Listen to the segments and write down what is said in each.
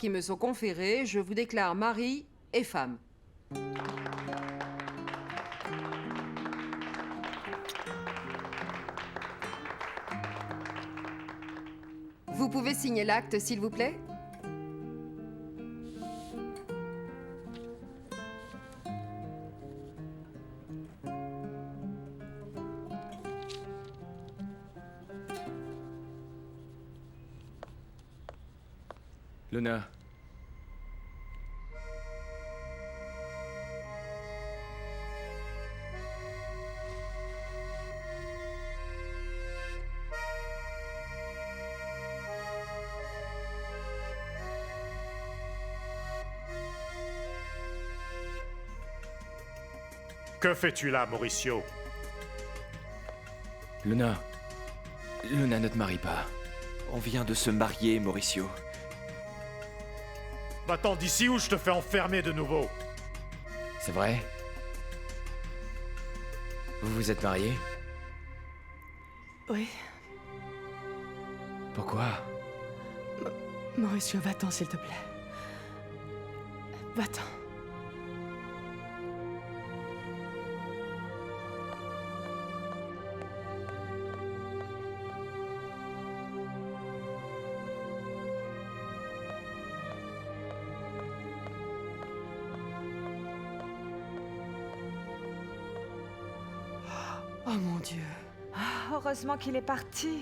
qui me sont conférées, je vous déclare mari et femme. Vous pouvez signer l'acte, s'il vous plaît? Luna. Que fais-tu là, Mauricio? Luna. Luna ne te marie pas. On vient de se marier, Mauricio. Va-t'en d'ici ou je te fais enfermer de nouveau. C'est vrai? Vous vous êtes mariés? Oui. Pourquoi? Mauricio, va-t'en, s'il te plaît. Va-t'en. Oh mon Dieu. Heureusement qu'il est parti.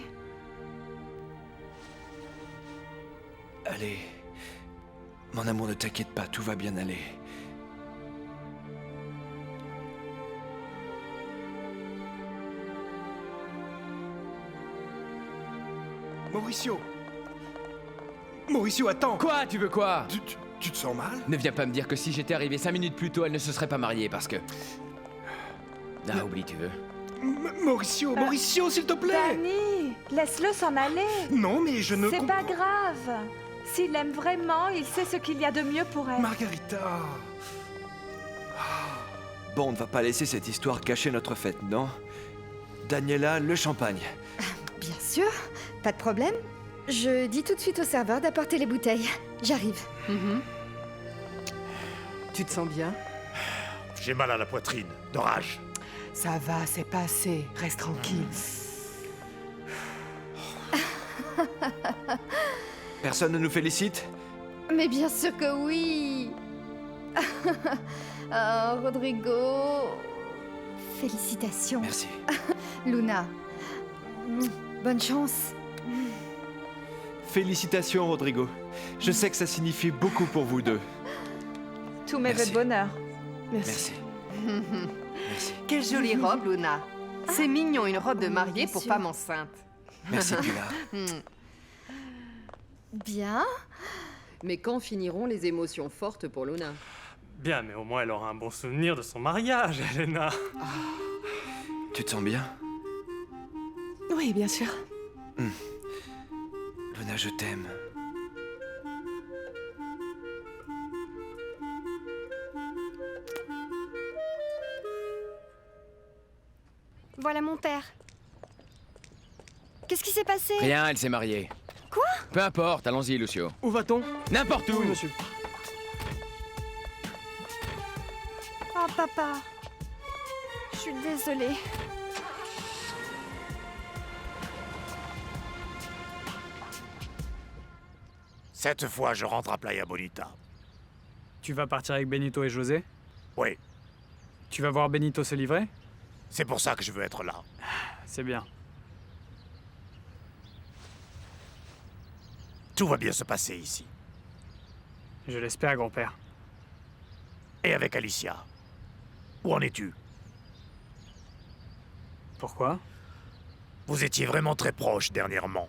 Allez. Mon amour, ne t'inquiète pas, tout va bien aller. Mauricio! Mauricio, attends! Quoi? Tu veux quoi? Tu te sens mal? Ne viens pas me dire que si j'étais arrivé 5 minutes plus tôt, elle ne se serait pas mariée parce que... Ah, oublie, tu veux. Mauricio, Mauricio, s'il te plaît! Danny, laisse-le s'en aller. Non, mais je ne C'est comprends... pas grave. S'il l'aime vraiment, il sait ce qu'il y a de mieux pour elle. Margarita... Bon, on ne va pas laisser cette histoire cacher notre fête, non? Daniela, le champagne. Bien sûr, pas de problème. Je dis tout de suite au serveur d'apporter les bouteilles. J'arrive. Tu te sens bien? J'ai mal à la poitrine, de rage. Ça va, c'est passé. Reste tranquille. Personne ne nous félicite? Mais bien sûr que oui. Oh, Rodrigo. Félicitations. Merci. Luna. Bonne chance. Félicitations, Rodrigo. Je sais que ça signifie beaucoup pour vous deux. Tous mes vœux Merci. de bonheur. Merci. Merci. Quelle jolie robe, Luna. C'est mignon, une robe de mariée bien pour sûr. femme enceinte. Merci, Pilar. Bien. Mais quand finiront les émotions fortes pour Luna? Bien, mais au moins elle aura un bon souvenir de son mariage, Elena. Tu te sens bien? Oui, bien sûr. Luna, je t'aime. Voilà mon père. Qu'est-ce qui s'est passé? Rien, elle s'est mariée. Quoi? Peu importe, allons-y, Lucio. Où va-t-on? N'importe où! Oui, monsieur. Oh, papa. Je suis désolée. Cette fois, je rentre à Playa Bonita. Tu vas partir avec Benito et José? Oui, Tu vas voir Benito se livrer? c'est pour ça que je veux être là. C'est bien. Tout va bien se passer ici. Je l'espère, grand-père. Et avec Alicia. Où en es-tu? Pourquoi? Vous étiez vraiment très proches dernièrement.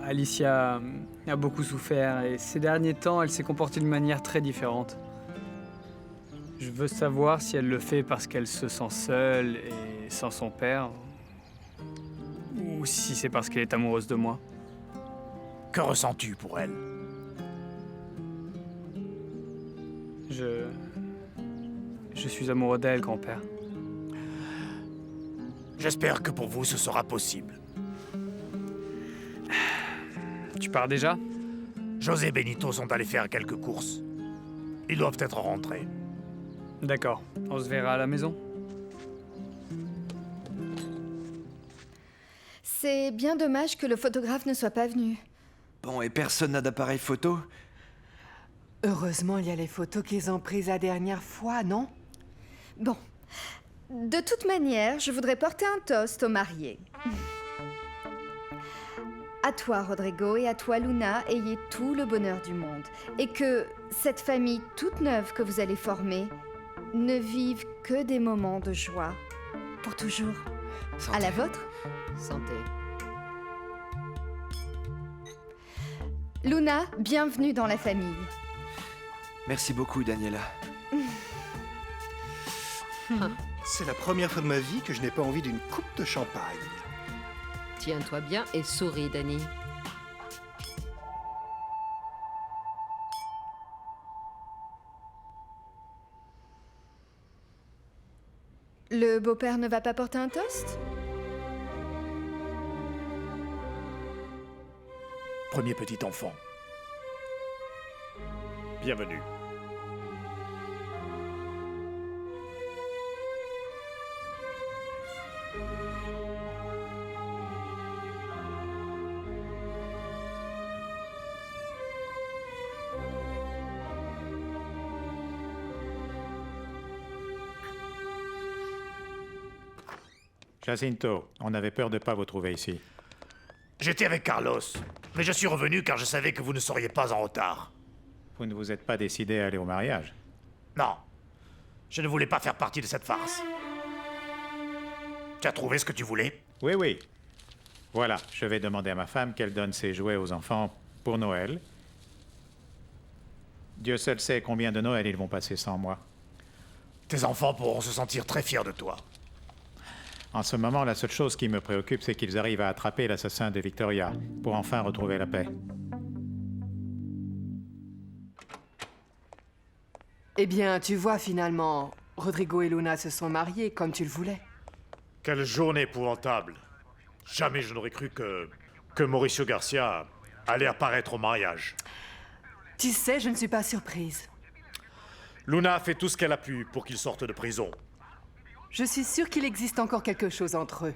Alicia a beaucoup souffert et ces derniers temps, elle s'est comportée d'une manière très différente. Je veux savoir si elle le fait parce qu'elle se sent seule et sans son père, ou si c'est parce qu'elle est amoureuse de moi. Que ressens-tu pour elle? Je suis amoureux d'elle, grand-père. J'espère que pour vous, ce sera possible. Tu pars déjà? José et Benito sont allés faire quelques courses. Ils doivent être rentrés. D'accord, on se verra à la maison. C'est bien dommage que le photographe ne soit pas venu. Bon, et personne n'a d'appareil photo? Heureusement, il y a les photos qu'ils ont prises la dernière fois, non? Bon. De toute manière, je voudrais porter un toast aux mariés. À toi, Rodrigo, et à toi, Luna, ayez tout le bonheur du monde. Et que cette famille toute neuve que vous allez former ne vive que des moments de joie. Pour toujours. Santé. À la vôtre. Santé. Luna, bienvenue dans la famille. Merci beaucoup, Daniela. C'est la première fois de ma vie que je n'ai pas envie d'une coupe de champagne. Tiens-toi bien et souris, Danny. Le beau-père ne va pas porter un toast? Premier petit enfant. Bienvenue. Jacinto, on avait peur de ne pas vous trouver ici. J'étais avec Carlos, mais je suis revenu car je savais que vous ne seriez pas en retard. Vous ne vous êtes pas décidé à aller au mariage? Non, je ne voulais pas faire partie de cette farce. Tu as trouvé ce que tu voulais? Oui, oui. Voilà, je vais demander à ma femme qu'elle donne ses jouets aux enfants pour Noël. Dieu seul sait combien de Noël ils vont passer sans moi. Tes enfants pourront se sentir très fiers de toi. En ce moment, la seule chose qui me préoccupe, c'est qu'ils arrivent à attraper l'assassin de Victoria pour enfin retrouver la paix. Eh bien, tu vois, finalement, Rodrigo et Luna se sont mariés comme tu le voulais. Quelle journée épouvantable. Jamais je n'aurais cru que Mauricio Garcia allait apparaître au mariage. Tu sais, je ne suis pas surprise. Luna a fait tout ce qu'elle a pu pour qu'il sorte de prison. Je suis sûre qu'il existe encore quelque chose entre eux.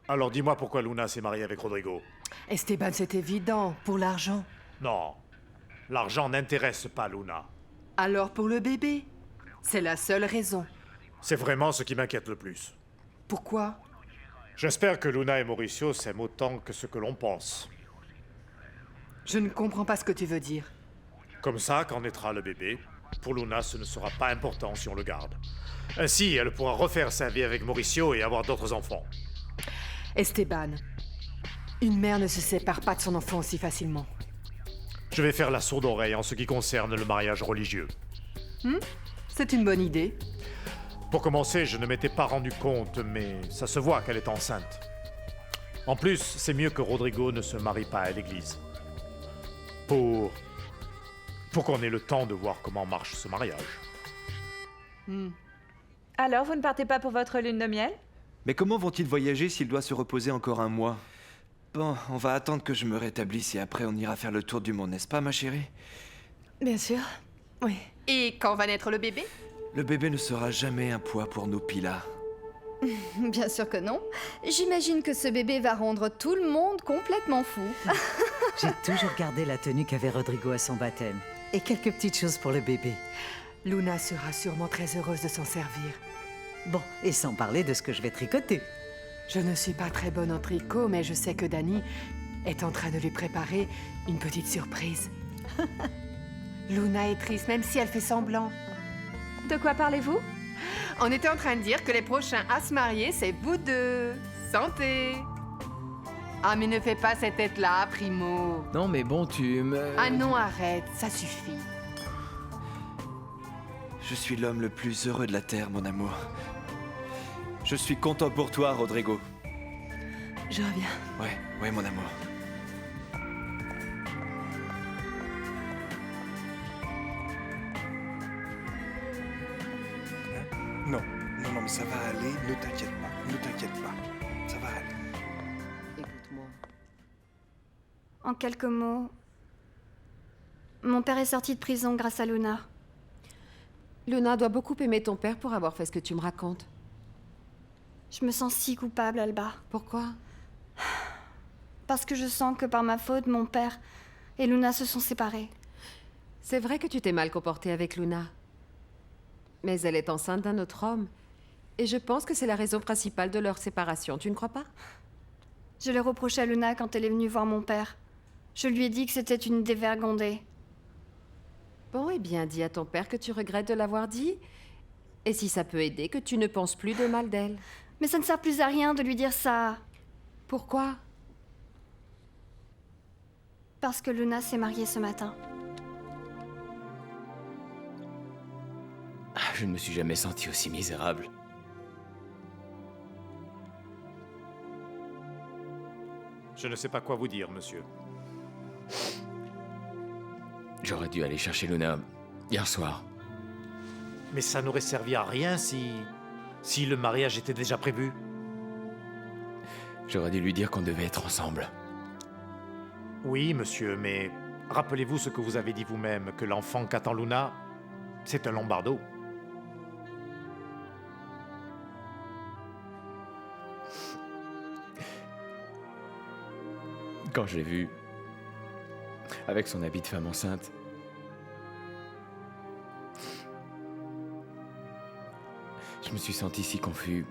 Alors dis-moi pourquoi Luna s'est mariée avec Rodrigo. Esteban, c'est évident, pour l'argent. Non, l'argent n'intéresse pas Luna. Alors pour le bébé, c'est la seule raison. C'est vraiment ce qui m'inquiète le plus. Pourquoi? J'espère que Luna et Mauricio s'aiment autant que ce que l'on pense. Je ne comprends pas ce que tu veux dire. Comme ça, quand naîtra le bébé, pour Luna, ce ne sera pas important si on le garde. Ainsi, elle pourra refaire sa vie avec Mauricio et avoir d'autres enfants. Esteban, une mère ne se sépare pas de son enfant aussi facilement. Je vais faire la sourde oreille en ce qui concerne le mariage religieux. C'est une bonne idée. Pour commencer, je ne m'étais pas rendu compte, mais ça se voit qu'elle est enceinte. En plus, c'est mieux que Rodrigo ne se marie pas à l'église. Pour qu'on ait le temps de voir comment marche ce mariage. Alors, vous ne partez pas pour votre lune de miel? Mais comment vont-ils voyager s'il doit se reposer encore un mois? Bon, on va attendre que je me rétablisse et après on ira faire le tour du monde, n'est-ce pas, ma chérie? Bien sûr, oui. Et quand va naître le bébé? Le bébé ne sera jamais un poids pour nous, Pilar. Bien sûr que non. J'imagine que ce bébé va rendre tout le monde complètement fou. J'ai toujours gardé la tenue qu'avait Rodrigo à son baptême. Et quelques petites choses pour le bébé. Luna sera sûrement très heureuse de s'en servir. Bon, et sans parler de ce que je vais tricoter. Je ne suis pas très bonne en tricot, mais je sais que Danny est en train de lui préparer une petite surprise. Luna est triste, même si elle fait semblant. De quoi parlez-vous? On était en train de dire que les prochains à se marier, c'est vous deux. Santé! Ah, mais ne fais pas cette tête-là, Primo. Non, mais bon, tu me... Ah non, arrête, ça suffit. Je suis l'homme le plus heureux de la Terre, mon amour. Je suis content pour toi, Rodrigo. Je reviens. Ouais, mon amour. Non, mais ça va aller, ne t'inquiète pas, ça va aller. Écoute-moi. En quelques mots, mon père est sorti de prison grâce à Luna. Luna doit beaucoup aimer ton père pour avoir fait ce que tu me racontes. Je me sens si coupable, Alba. Pourquoi? Parce que je sens que par ma faute, mon père et Luna se sont séparés. C'est vrai que tu t'es mal comportée avec Luna. Mais elle est enceinte d'un autre homme. Et je pense que c'est la raison principale de leur séparation, tu ne crois pas? Je l'ai reproché à Luna quand elle est venue voir mon père. Je lui ai dit que c'était une dévergondée. Bon, eh bien, dis à ton père que tu regrettes de l'avoir dit. Et si ça peut aider, que tu ne penses plus de mal d'elle. Mais ça ne sert plus à rien de lui dire ça. Pourquoi? Parce que Luna s'est mariée ce matin. Je ne me suis jamais senti aussi misérable. Je ne sais pas quoi vous dire, monsieur. J'aurais dû aller chercher Luna hier soir. Mais ça n'aurait servi à rien si le mariage était déjà prévu. J'aurais dû lui dire qu'on devait être ensemble. Oui, monsieur, mais rappelez-vous ce que vous avez dit vous-même, que l'enfant qu'attend Luna, c'est un Lombardo. Quand je l'ai vu, avec son habit de femme enceinte, je me suis senti si confus.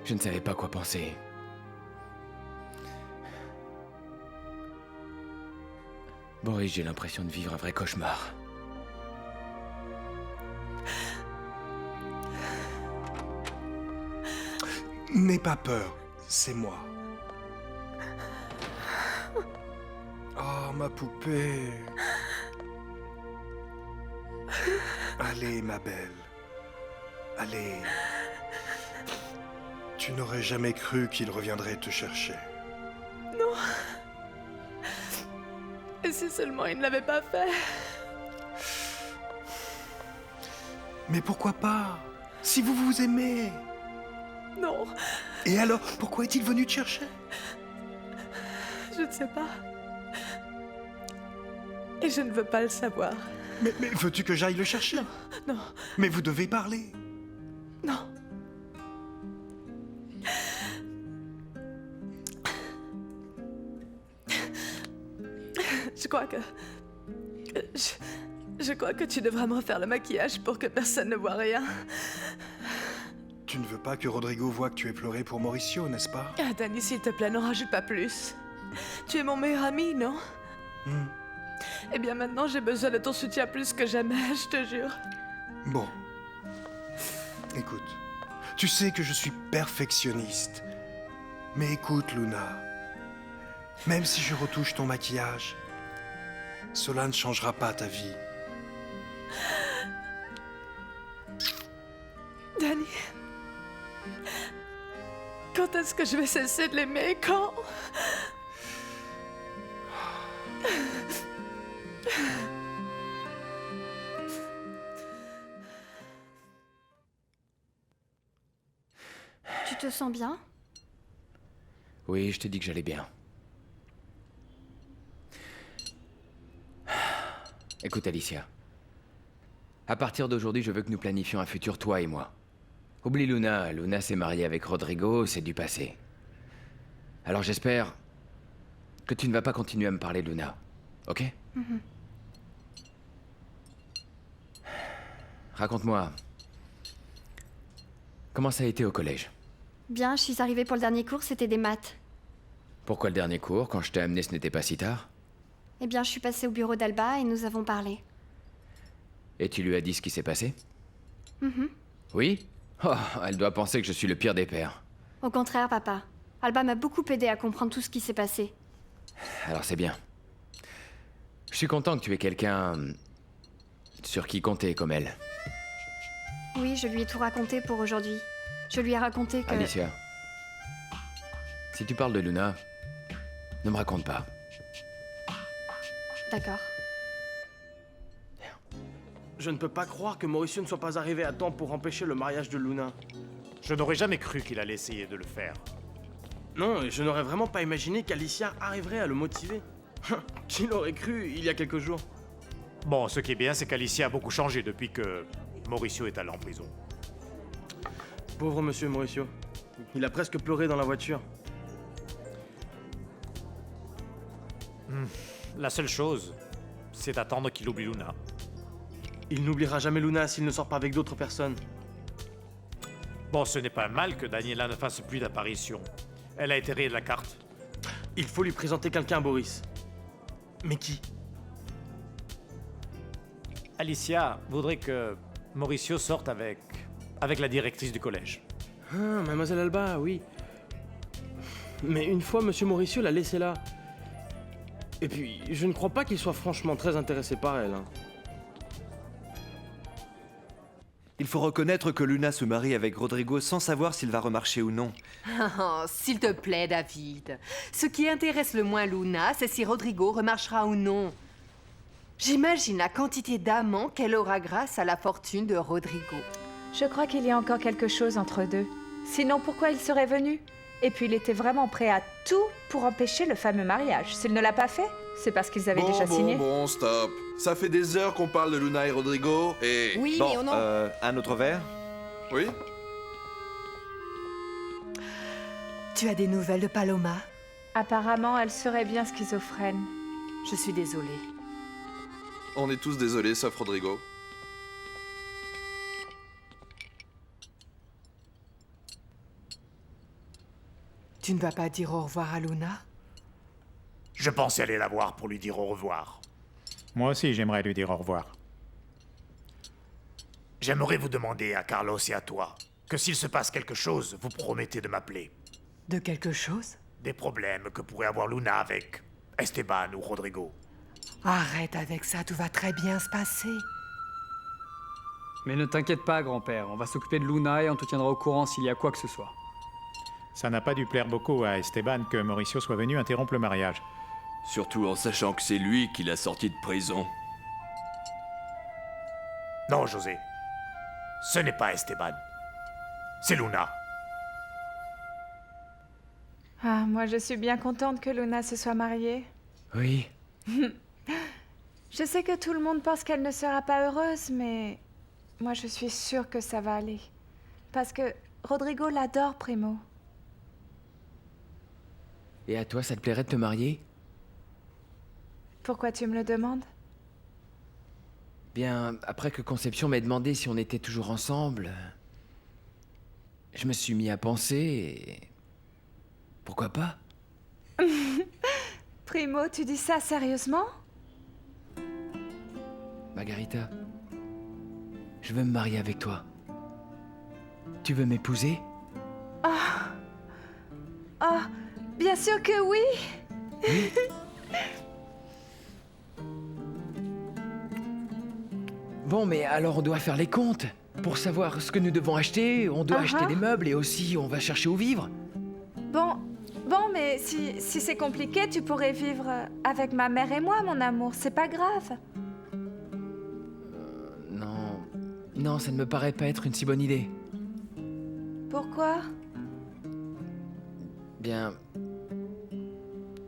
Je ne savais pas quoi penser. Boris, j'ai l'impression de vivre un vrai cauchemar. N'aie pas peur, c'est moi. Oh, ma poupée. Allez, ma belle. Allez. Tu n'aurais jamais cru qu'il reviendrait te chercher. Non. Et si seulement il ne l'avait pas fait? Mais pourquoi pas? Si vous vous aimez. Non. Et alors, pourquoi est-il venu te chercher? Je ne sais pas. Et je ne veux pas le savoir. Mais veux-tu que j'aille le chercher? Non, non. Mais vous devez parler. Non. Je crois que... Je crois que tu devras me refaire le maquillage pour que personne ne voit rien. Tu ne veux pas que Rodrigo voie que tu aies pleuré pour Mauricio, n'est-ce pas? Ah, Danny, s'il te plaît, n'en rajoute pas plus. Tu es mon meilleur ami, non? Eh bien, maintenant, j'ai besoin de ton soutien plus que jamais, je te jure. Bon. Écoute, tu sais que je suis perfectionniste. Mais écoute, Luna. Même si je retouche ton maquillage, cela ne changera pas ta vie. Danny, quand est-ce que je vais cesser de l'aimer? Quand? Tu te sens bien? Oui, je t'ai dit que j'allais bien. Écoute, Alicia. À partir d'aujourd'hui, je veux que nous planifions un futur, toi et moi. Oublie Luna. Luna s'est mariée avec Rodrigo, c'est du passé. Alors j'espère que tu ne vas pas continuer à me parler de Luna. Ok? Raconte-moi. Comment ça a été au collège? Bien, je suis arrivée pour le dernier cours, c'était des maths. Pourquoi le dernier cours? Quand je t'ai amené, ce n'était pas si tard? Eh bien, je suis passée au bureau d'Alba et nous avons parlé. Et tu lui as dit ce qui s'est passé? Mhm. Oui? Oh, elle doit penser que je suis le pire des pères. Au contraire, papa. Alba m'a beaucoup aidé à comprendre tout ce qui s'est passé. Alors c'est bien. Je suis content que tu aies quelqu'un sur qui compter comme elle. Oui, je lui ai tout raconté pour aujourd'hui. Je lui ai raconté que... Alicia, si tu parles de Luna, ne me raconte pas. D'accord. Je ne peux pas croire que Mauricio ne soit pas arrivé à temps pour empêcher le mariage de Luna. Je n'aurais jamais cru qu'il allait essayer de le faire. Non, et je n'aurais vraiment pas imaginé qu'Alicia arriverait à le motiver. Qui l'aurait cru il y a quelques jours? Bon, ce qui est bien, c'est qu'Alicia a beaucoup changé depuis que Mauricio est allé en prison. Pauvre monsieur Mauricio. Il a presque pleuré dans la voiture. La seule chose, c'est d'attendre qu'il oublie Luna. Il n'oubliera jamais Luna s'il ne sort pas avec d'autres personnes. Bon, ce n'est pas mal que Daniela ne fasse plus d'apparition. Elle a été rayée de la carte. Il faut lui présenter quelqu'un, Boris. Mais qui? Alicia voudrait que Mauricio sorte avec la directrice du collège. Ah, Mademoiselle Alba, oui. Mais une fois, Monsieur Mauricio l'a laissée là. Et puis, je ne crois pas qu'il soit franchement très intéressé par elle. Hein. Il faut reconnaître que Luna se marie avec Rodrigo sans savoir s'il va remarcher ou non. Oh, s'il te plaît, David. Ce qui intéresse le moins Luna, c'est si Rodrigo remarchera ou non. J'imagine la quantité d'amants qu'elle aura grâce à la fortune de Rodrigo. Je crois qu'il y a encore quelque chose entre deux. Sinon, pourquoi il serait venu? Et puis, il était vraiment prêt à tout pour empêcher le fameux mariage. S'il ne l'a pas fait, c'est parce qu'ils avaient déjà signé. Bon, stop. Ça fait des heures qu'on parle de Luna et Rodrigo, et... Oui, Bon, mais on en... un autre verre? Oui? Tu as des nouvelles de Paloma? Apparemment, elle serait bien schizophrène. Je suis désolée. On est tous désolés, sauf Rodrigo. Tu ne vas pas dire au revoir à Luna? Je pensais aller la voir pour lui dire au revoir. Moi aussi, j'aimerais lui dire au revoir. J'aimerais vous demander à Carlos et à toi que s'il se passe quelque chose, vous promettez de m'appeler. De quelque chose? Des problèmes que pourrait avoir Luna avec Esteban ou Rodrigo. Arrête avec ça, tout va très bien se passer. Mais ne t'inquiète pas, grand-père. On va s'occuper de Luna et on te tiendra au courant s'il y a quoi que ce soit. Ça n'a pas dû plaire beaucoup à Esteban que Mauricio soit venu interrompre le mariage. Surtout en sachant que c'est lui qui l'a sorti de prison. Non, José. Ce n'est pas Esteban. C'est Luna. Ah, moi, je suis bien contente que Luna se soit mariée. Oui. Je sais que tout le monde pense qu'elle ne sera pas heureuse, mais moi, je suis sûre que ça va aller. Parce que Rodrigo l'adore, Primo. Et à toi, ça te plairait de te marier? Pourquoi tu me le demandes? Bien, après que Conception m'ait demandé si on était toujours ensemble, je me suis mis à penser et... Pourquoi pas? Primo, tu dis ça sérieusement? Margarita, je veux me marier avec toi. Tu veux m'épouser? Oh, bien sûr que oui! Bon, mais alors on doit faire les comptes. Pour savoir ce que nous devons acheter, on doit acheter des meubles et aussi on va chercher où vivre. Bon, mais si c'est compliqué, tu pourrais vivre avec ma mère et moi, mon amour. C'est pas grave. Non, ça ne me paraît pas être une si bonne idée. Pourquoi? Bien...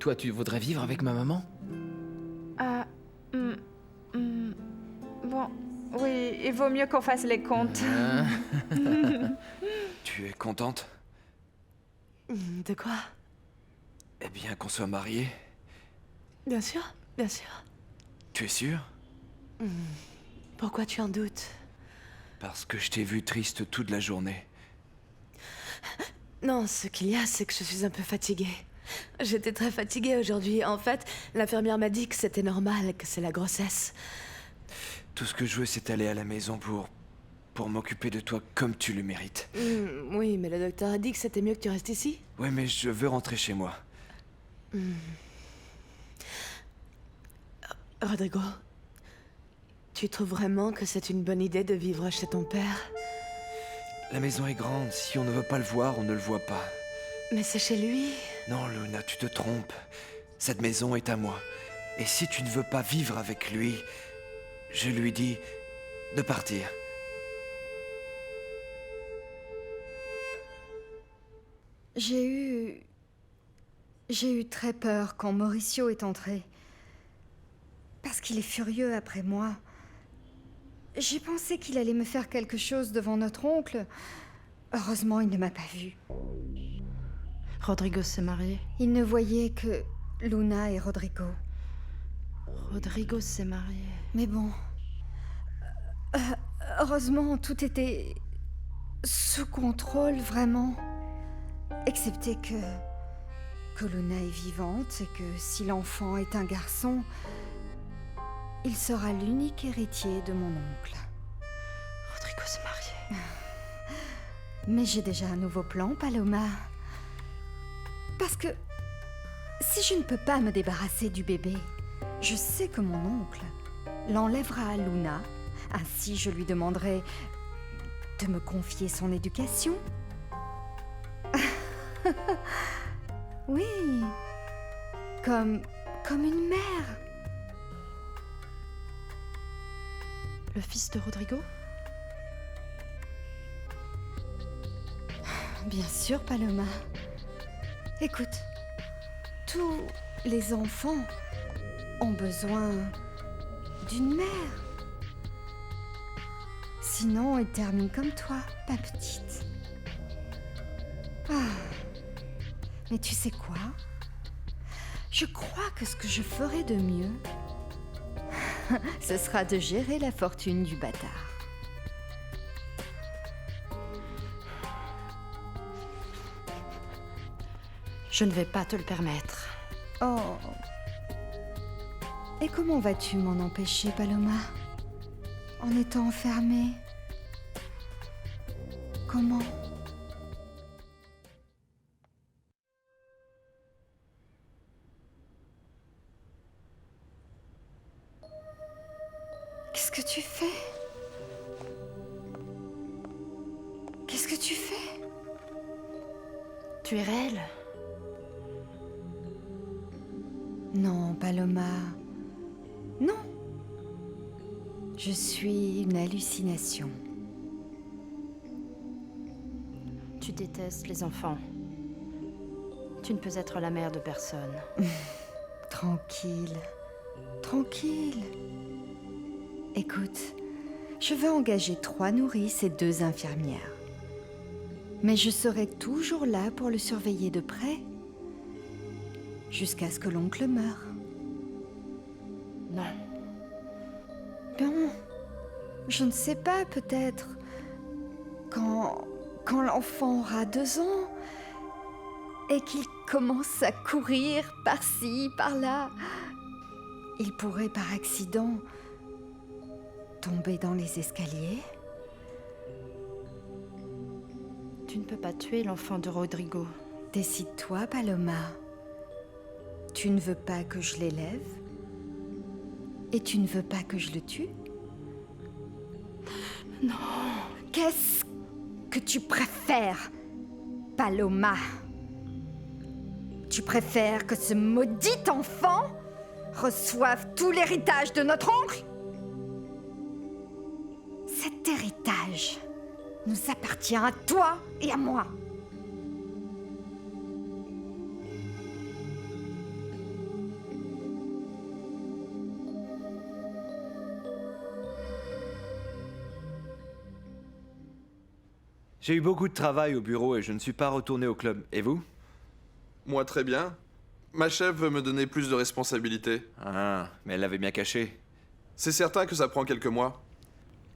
Toi, tu voudrais vivre avec ma maman? Bon, oui, il vaut mieux qu'on fasse les comptes. Tu es contente? De quoi? Eh bien, qu'on soit mariés. Bien sûr, bien sûr. Tu es sûre? Pourquoi tu en doutes? Parce que je t'ai vu triste toute la journée. Non, ce qu'il y a, c'est que je suis un peu fatiguée. J'étais très fatiguée aujourd'hui. En fait, l'infirmière m'a dit que c'était normal, que c'est la grossesse. Tout ce que je veux, c'est aller à la maison pour m'occuper de toi comme tu le mérites. Oui, mais le docteur a dit que c'était mieux que tu restes ici. Oui, mais je veux rentrer chez moi. Rodrigo, tu trouves vraiment que c'est une bonne idée de vivre chez ton père? La maison est grande. Si on ne veut pas le voir, on ne le voit pas. Mais c'est chez lui. Non, Luna, tu te trompes. Cette maison est à moi. Et si tu ne veux pas vivre avec lui, je lui dis de partir. J'ai eu J'ai eu très peur quand Mauricio est entré. Parce qu'il est furieux après moi. J'ai pensé qu'il allait me faire quelque chose devant notre oncle. Heureusement, il ne m'a pas vu. Rodrigo s'est marié. Il ne voyait que Luna et Rodrigo. Rodrigo s'est marié. Mais bon... heureusement, tout était sous contrôle, vraiment. Excepté que Luna est vivante et que si l'enfant est un garçon, il sera l'unique héritier de mon oncle. Rodrigo s'est marié. Mais j'ai déjà un nouveau plan, Paloma. Parce que si je ne peux pas me débarrasser du bébé, je sais que mon oncle l'enlèvera à Luna. Ainsi, je lui demanderai de me confier son éducation. Oui, comme une mère. Le fils de Rodrigo? Bien sûr, Paloma. Écoute, tous les enfants ont besoin d'une mère. Sinon, ils terminent comme toi, ma petite. Ah. Mais tu sais quoi? Je crois que ce que je ferai de mieux, ce sera de gérer la fortune du bâtard. Je ne vais pas te le permettre. Oh. Et comment vas-tu m'en empêcher, Paloma? En étant enfermée? Comment? Qu'est-ce que tu fais? Qu'est-ce que tu fais? Tu es réelle? Non, Paloma. Non. Je suis une hallucination. Tu détestes les enfants. Tu ne peux être la mère de personne. Tranquille. Tranquille. Écoute, je veux engager 3 nourrices et 2 infirmières. Mais je serai toujours là pour le surveiller de près. Jusqu'à ce que l'oncle meure. Non. Bon, je ne sais pas, peut-être. Quand l'enfant aura 2 ans et qu'il commence à courir par-ci, par-là, il pourrait par accident tomber dans les escaliers. Tu ne peux pas tuer l'enfant de Rodrigo. Décide-toi, Paloma. Tu ne veux pas que je l'élève? Et tu ne veux pas que je le tue? Non. Qu'est-ce que tu préfères, Paloma? Tu préfères que ce maudit enfant reçoive tout l'héritage de notre oncle? Cet héritage nous appartient à toi et à moi. J'ai eu beaucoup de travail au bureau et je ne suis pas retourné au club. Et vous? Moi, très bien. Ma chef veut me donner plus de responsabilités. Ah, mais elle l'avait bien caché. C'est certain que ça prend quelques mois.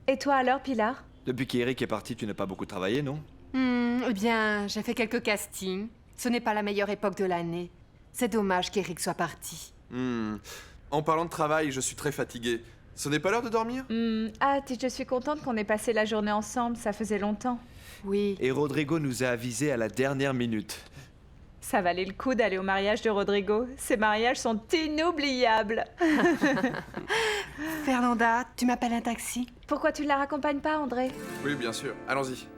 Et toi alors, Pilar? Depuis qu'Eric est parti, tu n'as pas beaucoup travaillé, non? Eh bien, j'ai fait quelques castings. Ce n'est pas la meilleure époque de l'année. C'est dommage qu'Eric soit parti. En parlant de travail, je suis très fatigué. Ce n'est pas l'heure de dormir? Ah, je suis contente qu'on ait passé la journée ensemble, ça faisait longtemps. Oui. Et Rodrigo nous a avisés à la dernière minute. Ça valait le coup d'aller au mariage de Rodrigo. Ces mariages sont inoubliables. Fernanda, tu m'appelles un taxi? Pourquoi tu ne la raccompagnes pas, André? Oui, bien sûr. Allons-y.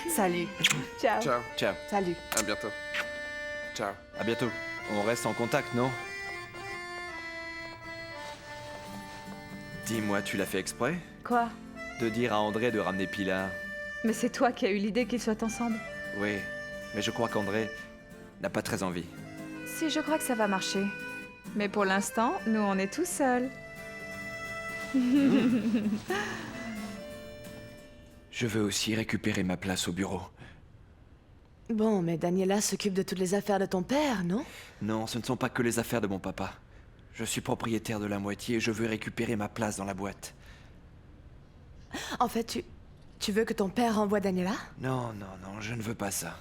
Salut. Ciao. Ciao. Ciao. Salut. À bientôt. Ciao. À bientôt. On reste en contact, non? Dis-moi, tu l'as fait exprès? Quoi? De dire à André de ramener Pilar. Mais c'est toi qui as eu l'idée qu'ils soient ensemble. Oui, Mais je crois qu'André n'a pas très envie. Si, je crois que ça va marcher. Mais pour l'instant, nous, on est tout seuls. Je veux aussi récupérer ma place au bureau. Bon, mais Daniela s'occupe de toutes les affaires de ton père, non? Non, ce ne sont pas que les affaires de mon papa. Je suis propriétaire de la moitié et je veux récupérer ma place dans la boîte. En fait, tu veux que ton père renvoie Daniela? Non, non, non, je ne veux pas ça.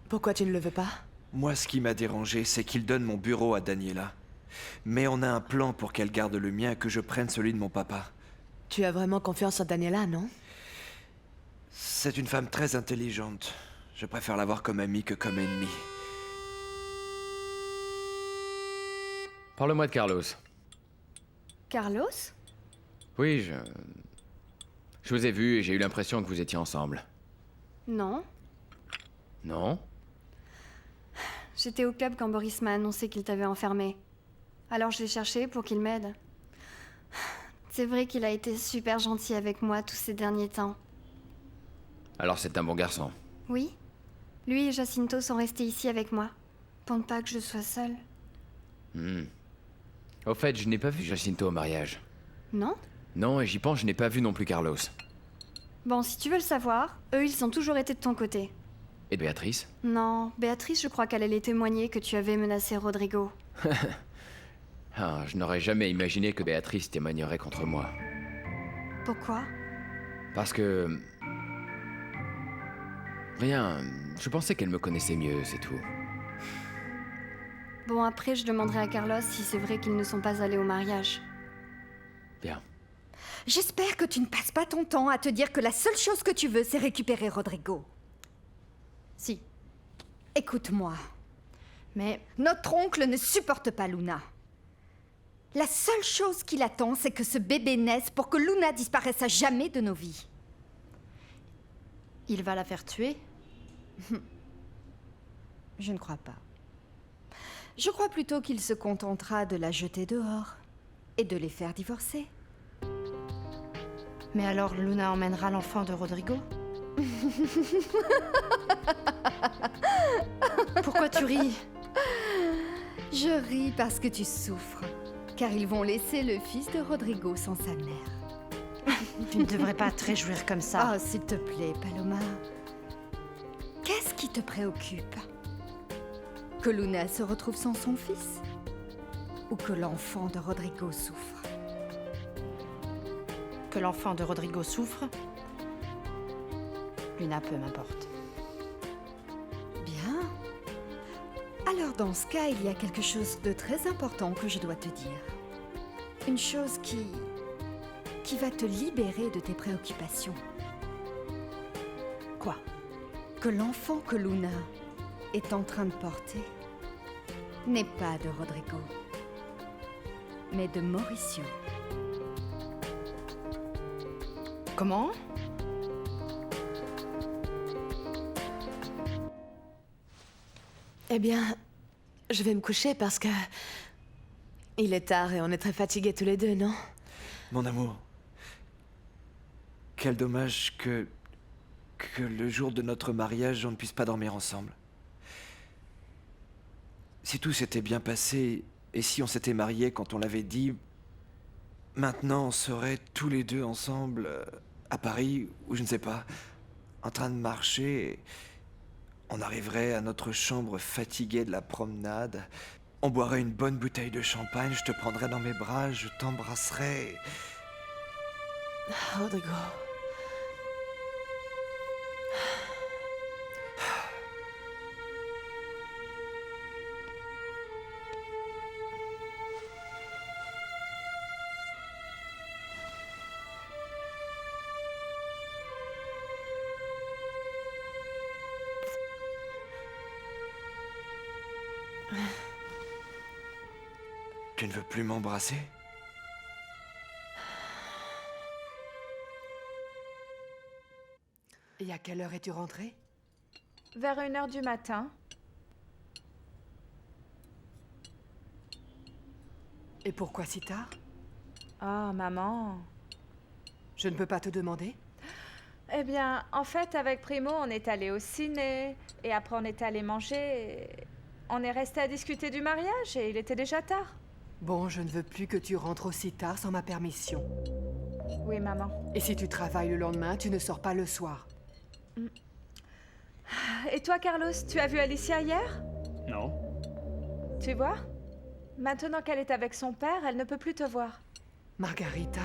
Pourquoi tu ne le veux pas? Moi, ce qui m'a dérangé, c'est qu'il donne mon bureau à Daniela. Mais on a un plan pour qu'elle garde le mien et que je prenne celui de mon papa. Tu as vraiment confiance en Daniela, non? C'est une femme très intelligente. Je préfère la voir comme amie que comme ennemie. Parle-moi de Carlos. Carlos? Oui, je vous ai vu et j'ai eu l'impression que vous étiez ensemble. Non. Non? J'étais au club quand Boris m'a annoncé qu'il t'avait enfermé. Alors je l'ai cherché pour qu'il m'aide. C'est vrai qu'il a été super gentil avec moi tous ces derniers temps. Alors c'est un bon garçon. Oui. Lui et Jacinto sont restés ici avec moi. Pour ne pas que je sois seule. Au fait, je n'ai pas vu Jacinto au mariage. Non? Non, et j'y pense, je n'ai pas vu non plus Carlos. Bon, si tu veux le savoir, eux, ils ont toujours été de ton côté. Et Béatrice? Non, Béatrice, je crois qu'elle allait témoigner que tu avais menacé Rodrigo. Ah, je n'aurais jamais imaginé que Béatrice témoignerait contre moi. Pourquoi? Parce que... Rien, je pensais qu'elle me connaissait mieux, c'est tout. Bon, après, je demanderai à Carlos si c'est vrai qu'ils ne sont pas allés au mariage. Bien. J'espère que tu ne passes pas ton temps à te dire que la seule chose que tu veux, c'est récupérer Rodrigo. Si. Écoute-moi. Mais... Notre oncle ne supporte pas Luna. La seule chose qu'il attend, c'est que ce bébé naisse pour que Luna disparaisse à jamais de nos vies. Il va la faire tuer? Je ne crois pas. Je crois plutôt qu'il se contentera de la jeter dehors et de les faire divorcer. Mais alors Luna emmènera l'enfant de Rodrigo? Pourquoi tu ris? Je ris parce que tu souffres, car ils vont laisser le fils de Rodrigo sans sa mère. Tu ne devrais pas te réjouir comme ça. Oh, s'il te plaît, Paloma. Qu'est-ce qui te préoccupe? Que Luna se retrouve sans son fils? Ou que l'enfant de Rodrigo souffre? Que l'enfant de Rodrigo souffre? Luna, peu m'importe. Bien. Alors dans ce cas, il y a quelque chose de très important que je dois te dire. Une chose qui va te libérer de tes préoccupations. Quoi? Que l'enfant que Luna est en train de porter n'est pas de Rodrigo, mais de Mauricio. Comment? Eh bien, je vais me coucher parce que... Il est tard et on est très fatigués tous les deux, non? Mon amour, quel dommage que le jour de notre mariage, on ne puisse pas dormir ensemble. Si tout s'était bien passé, et si on s'était mariés quand on l'avait dit, maintenant on serait tous les deux ensemble à Paris, ou je ne sais pas, en train de marcher. Et on arriverait à notre chambre fatiguée de la promenade. On boirait une bonne bouteille de champagne, je te prendrais dans mes bras, je t'embrasserais. Rodrigo... Tu ne veux plus m'embrasser? Et à quelle heure es-tu rentrée? Vers 1h du matin. Et pourquoi si tard? Ah, maman. Je ne peux pas te demander? Eh bien, en fait, avec Primo, on est allé au ciné, et après on est allé manger, et on est resté à discuter du mariage, et il était déjà tard. Bon, je ne veux plus que tu rentres aussi tard sans ma permission. Oui, maman. Et si tu travailles le lendemain, tu ne sors pas le soir. Et toi, Carlos, tu as vu Alicia hier? Non. Tu vois? Maintenant qu'elle est avec son père, elle ne peut plus te voir. Margarita.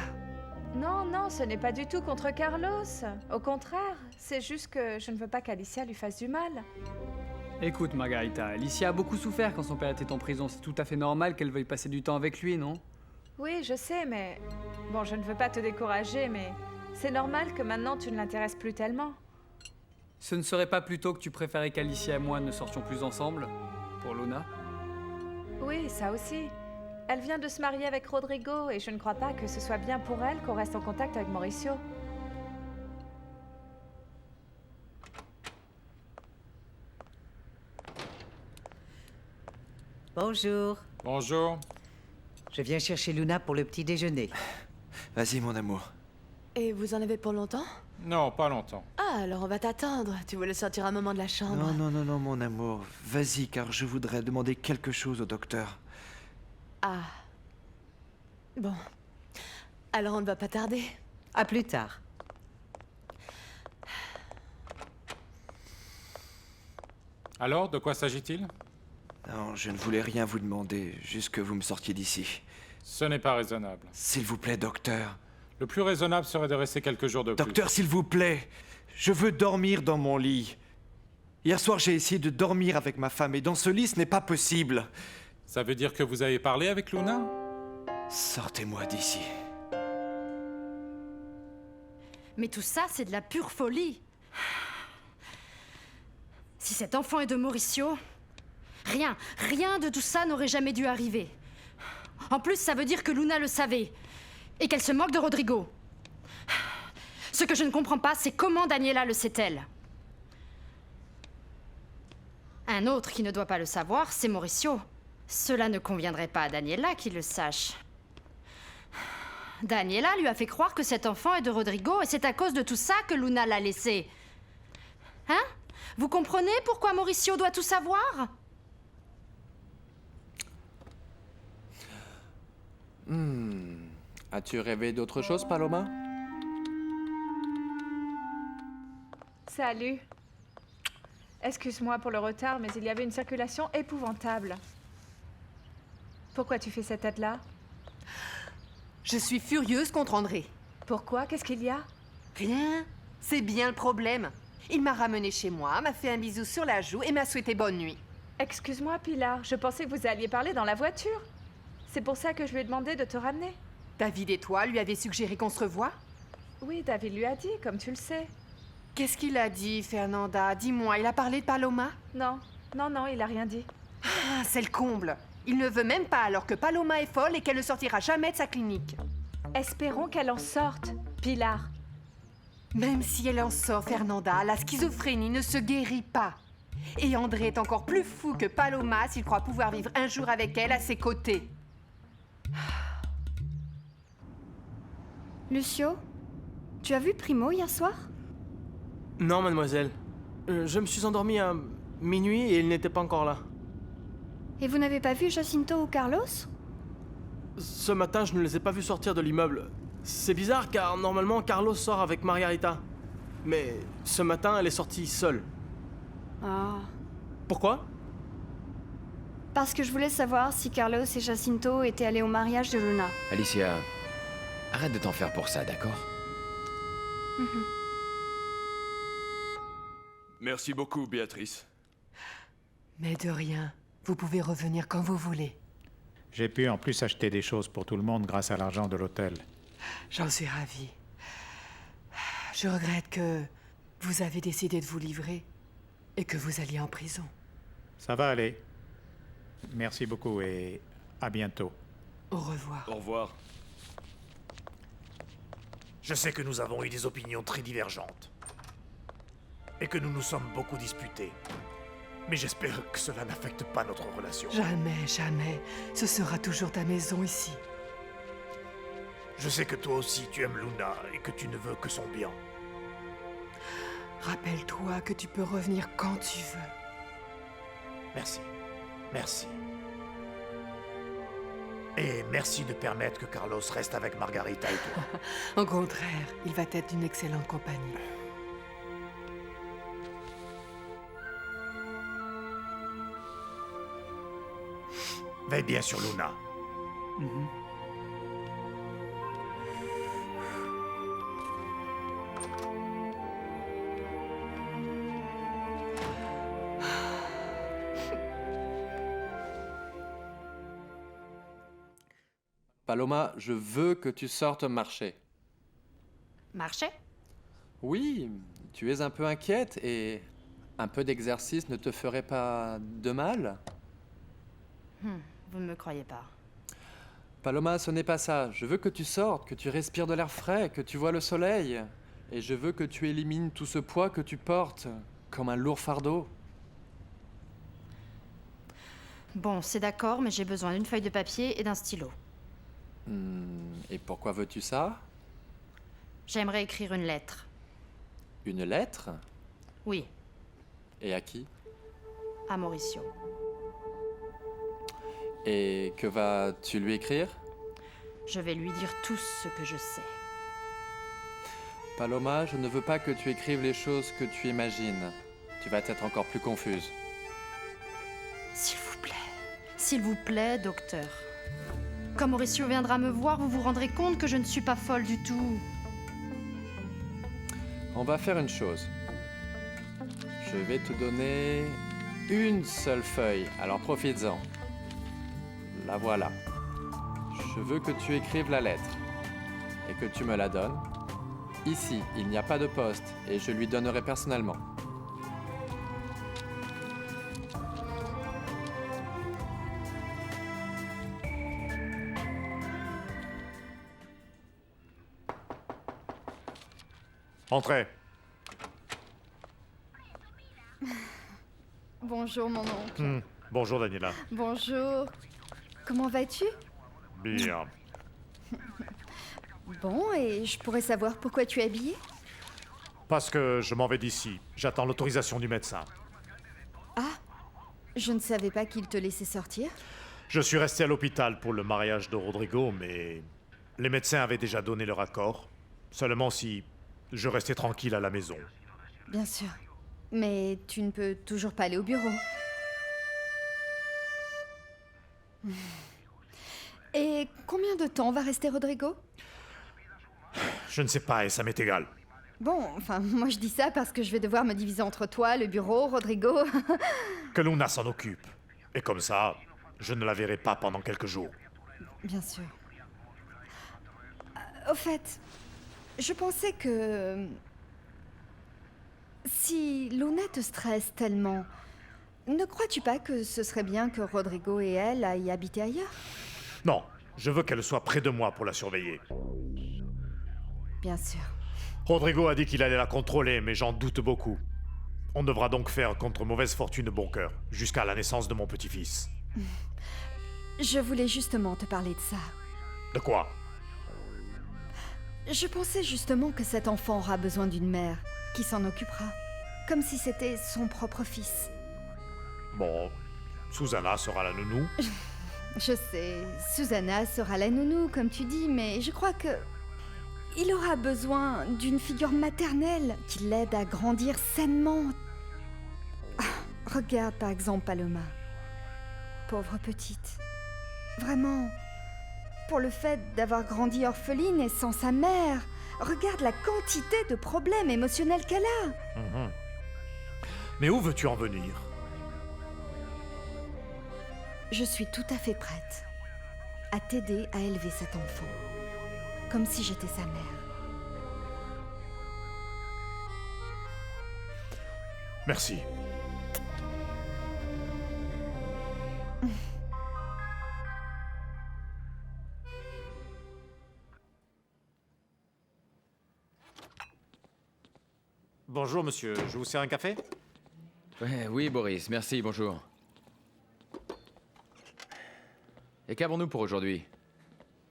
Non, non, ce n'est pas du tout contre Carlos. Au contraire, c'est juste que je ne veux pas qu'Alicia lui fasse du mal. Écoute, Margarita, Alicia a beaucoup souffert quand son père était en prison. C'est tout à fait normal qu'elle veuille passer du temps avec lui, non? Oui, je sais, mais... Bon, je ne veux pas te décourager, mais... C'est normal que maintenant tu ne l'intéresses plus tellement. Ce ne serait pas plutôt que tu préférais qu'Alicia et moi ne sortions plus ensemble? Pour Luna? Oui, ça aussi. Elle vient de se marier avec Rodrigo et je ne crois pas que ce soit bien pour elle qu'on reste en contact avec Mauricio. Bonjour. Bonjour. Je viens chercher Luna pour le petit déjeuner. Vas-y, mon amour. Et vous en avez pour longtemps? Non, pas longtemps. Ah, alors on va t'attendre. Tu voulais sortir un moment de la chambre. Non, mon amour. Vas-y, car je voudrais demander quelque chose au docteur. Ah. Bon. Alors on ne va pas tarder. À plus tard. Alors, de quoi s'agit-il? Non, je ne voulais rien vous demander, juste que vous me sortiez d'ici. Ce n'est pas raisonnable. S'il vous plaît, docteur. Le plus raisonnable serait de rester quelques jours de plus. Docteur, s'il vous plaît. Je veux dormir dans mon lit. Hier soir, j'ai essayé de dormir avec ma femme, et dans ce lit, ce n'est pas possible. Ça veut dire que vous avez parlé avec Luna? Sortez-moi d'ici. Mais tout ça, c'est de la pure folie. Si cet enfant est de Mauricio, rien de tout ça n'aurait jamais dû arriver. En plus, ça veut dire que Luna le savait. Et qu'elle se moque de Rodrigo. Ce que je ne comprends pas, c'est comment Daniela le sait-elle. Un autre qui ne doit pas le savoir, c'est Mauricio. Cela ne conviendrait pas à Daniela qu'il le sache. Daniela lui a fait croire que cet enfant est de Rodrigo et c'est à cause de tout ça que Luna l'a laissé. Hein? Vous comprenez pourquoi Mauricio doit tout savoir? As-tu rêvé d'autre chose, Paloma? Salut. Excuse-moi pour le retard, mais il y avait une circulation épouvantable. Pourquoi tu fais cette tête-là? Je suis furieuse contre André. Pourquoi? Qu'est-ce qu'il y a? Rien. C'est bien le problème. Il m'a ramené chez moi, m'a fait un bisou sur la joue et m'a souhaité bonne nuit. Excuse-moi, Pilar. Je pensais que vous alliez parler dans la voiture. C'est pour ça que je lui ai demandé de te ramener. David et toi lui avez suggéré qu'on se revoie? Oui, David lui a dit, comme tu le sais. Qu'est-ce qu'il a dit, Fernanda? Dis-moi, il a parlé de Paloma? Non, il a rien dit. Ah, c'est le comble. Il ne veut même pas alors que Paloma est folle et qu'elle ne sortira jamais de sa clinique. Espérons qu'elle en sorte, Pilar. Même si elle en sort, Fernanda, la schizophrénie ne se guérit pas. Et André est encore plus fou que Paloma s'il croit pouvoir vivre un jour avec elle à ses côtés. Lucio, tu as vu Primo hier soir? Non, mademoiselle. Je me suis endormi à minuit et il n'était pas encore là. Et vous n'avez pas vu Jacinto ou Carlos? Ce matin, je ne les ai pas vus sortir de l'immeuble. C'est bizarre car normalement Carlos sort avec Margarita. Mais ce matin, elle est sortie seule. Ah. Pourquoi? Parce que je voulais savoir si Carlos et Jacinto étaient allés au mariage de Luna. Alicia, arrête de t'en faire pour ça, d'accord? Merci beaucoup, Béatrice. Mais de rien. Vous pouvez revenir quand vous voulez. J'ai pu en plus acheter des choses pour tout le monde grâce à l'argent de l'hôtel. J'en suis ravie. Je regrette que vous avez décidé de vous livrer et que vous alliez en prison. Ça va aller. Merci beaucoup et à bientôt. Au revoir. Au revoir. Je sais que nous avons eu des opinions très divergentes. Et que nous nous sommes beaucoup disputés. Mais j'espère que cela n'affecte pas notre relation. Jamais, jamais. Ce sera toujours ta maison ici. Je sais que toi aussi tu aimes Luna et que tu ne veux que son bien. Rappelle-toi que tu peux revenir quand tu veux. Merci. Merci. Et merci de permettre que Carlos reste avec Margarita et toi. Au contraire, il va être d'une excellente compagnie. Veille bien sur Luna. Paloma, je veux que tu sortes marcher. Marcher? Oui, tu es un peu inquiète et un peu d'exercice ne te ferait pas de mal? Vous ne me croyez pas. Paloma, ce n'est pas ça. Je veux que tu sortes, que tu respires de l'air frais, que tu vois le soleil. Et je veux que tu élimines tout ce poids que tu portes, comme un lourd fardeau. Bon, c'est d'accord, mais j'ai besoin d'une feuille de papier et d'un stylo. Et pourquoi veux-tu ça? J'aimerais écrire une lettre. Une lettre? Oui, Et à qui? à Mauricio. Et que vas-tu lui écrire? Je vais lui dire tout ce que je sais. Paloma, je ne veux pas que tu écrives les choses que tu imagines. Tu vas être encore plus confuse. S'il vous plaît, docteur. Quand Mauricio viendra me voir, vous vous rendrez compte que je ne suis pas folle du tout. On va faire une chose. Je vais te donner une seule feuille, alors profites-en. La voilà. Je veux que tu écrives la lettre et que tu me la donnes. Ici, il n'y a pas de poste et je lui donnerai personnellement. Entrez. Bonjour, mon oncle. Bonjour, Daniela. Bonjour. Comment vas-tu? Bien. Bon, et je pourrais savoir pourquoi tu es habillé? Parce que je m'en vais d'ici. J'attends l'autorisation du médecin. Ah, je ne savais pas qu'il te laissait sortir. Je suis resté à l'hôpital pour le mariage de Rodrigo, mais les médecins avaient déjà donné leur accord. Seulement si je restais tranquille à la maison. Bien sûr. Mais tu ne peux toujours pas aller au bureau. Et combien de temps va rester Rodrigo? Je ne sais pas et ça m'est égal. Bon, enfin, moi je dis ça parce que je vais devoir me diviser entre toi, le bureau, Rodrigo. Que Luna s'en occupe. Et comme ça, je ne la verrai pas pendant quelques jours. Bien sûr. Au fait, je pensais que... Si Luna te stresse tellement, ne crois-tu pas que ce serait bien que Rodrigo et elle aillent habiter ailleurs? Non, je veux qu'elle soit près de moi pour la surveiller. Bien sûr. Rodrigo a dit qu'il allait la contrôler, mais j'en doute beaucoup. On devra donc faire contre mauvaise fortune bon cœur, jusqu'à la naissance de mon petit-fils. Je voulais justement te parler de ça. De quoi? Je pensais justement que cet enfant aura besoin d'une mère qui s'en occupera, comme si c'était son propre fils. Bon, Susanna sera la nounou. Je sais, Susanna sera la nounou, comme tu dis, mais je crois que... Il aura besoin d'une figure maternelle qui l'aide à grandir sainement. Ah, regarde par exemple Paloma. Pauvre petite. Vraiment. Pour le fait d'avoir grandi orpheline et sans sa mère, regarde la quantité de problèmes émotionnels qu'elle a. Mais où veux-tu en venir? Je suis tout à fait prête à t'aider à élever cet enfant, comme si j'étais sa mère. Merci. Bonjour, monsieur. Je vous sers un café? Oui, Boris, merci, bonjour. Et qu'avons-nous pour aujourd'hui?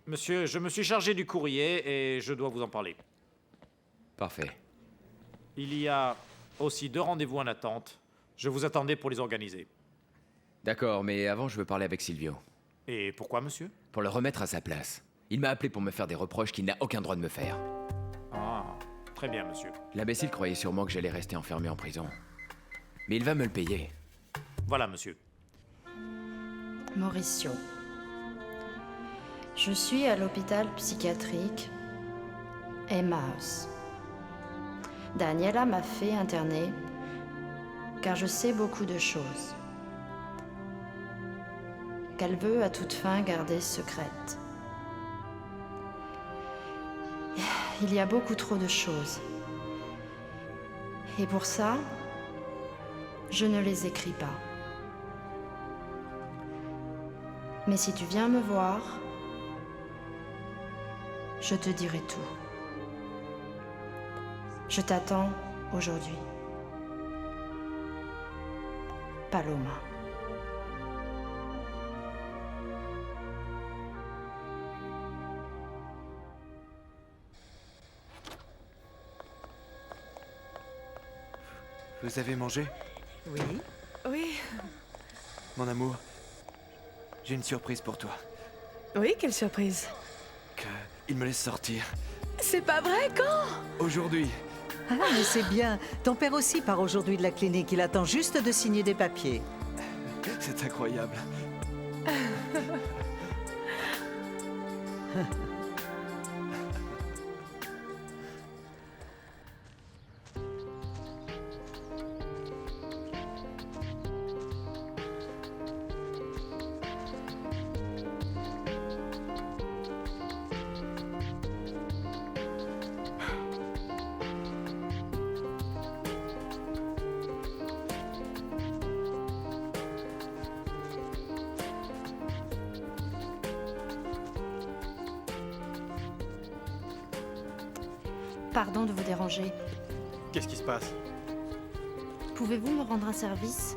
Monsieur, je me suis chargé du courrier et je dois vous en parler. Parfait. Il y a aussi 2 rendez-vous en attente. Je vous attendais pour les organiser. D'accord, mais avant, je veux parler avec Silvio. Et pourquoi, monsieur? Pour le remettre à sa place. Il m'a appelé pour me faire des reproches qu'il n'a aucun droit de me faire. Ah, très bien, monsieur. L'imbécile croyait sûrement que j'allais rester enfermé en prison. Mais il va me le payer. Voilà, monsieur. Mauricio. Je suis à l'hôpital psychiatrique Emmaus. Daniela m'a fait interner car je sais beaucoup de choses qu'elle veut à toute fin garder secrètes. Il y a beaucoup trop de choses. Et pour ça, je ne les écris pas. Mais si tu viens me voir, je te dirai tout. Je t'attends aujourd'hui. Paloma. Vous avez mangé? Oui. Oui. Mon amour, j'ai une surprise pour toi. Oui, quelle surprise. Il me laisse sortir. C'est pas vrai, quand? Aujourd'hui. Ah, mais c'est bien. Ton père aussi part aujourd'hui de la clinique. Il attend juste de signer des papiers. C'est incroyable. Pardon de vous déranger. Qu'est-ce qui se passe? Pouvez-vous me rendre un service?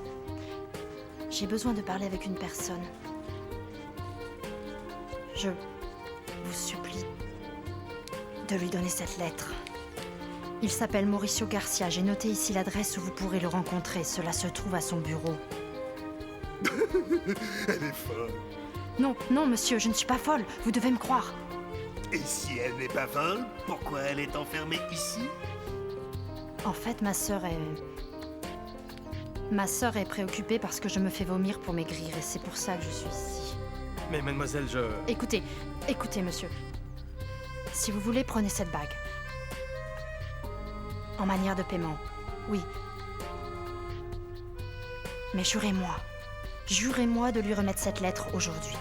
J'ai besoin de parler avec une personne. Je vous supplie de lui donner cette lettre. Il s'appelle Mauricio Garcia. J'ai noté ici l'adresse où vous pourrez le rencontrer. Cela se trouve à son bureau. Elle est folle. Non, non, monsieur, je ne suis pas folle. Vous devez me croire. Et si elle n'est pas folle, pourquoi elle est enfermée ici? En fait, ma sœur est préoccupée parce que je me fais vomir pour maigrir et c'est pour ça que je suis ici. Mais mademoiselle, Écoutez, monsieur. Si vous voulez, prenez cette bague. En manière de paiement, oui. Mais jurez-moi de lui remettre cette lettre aujourd'hui.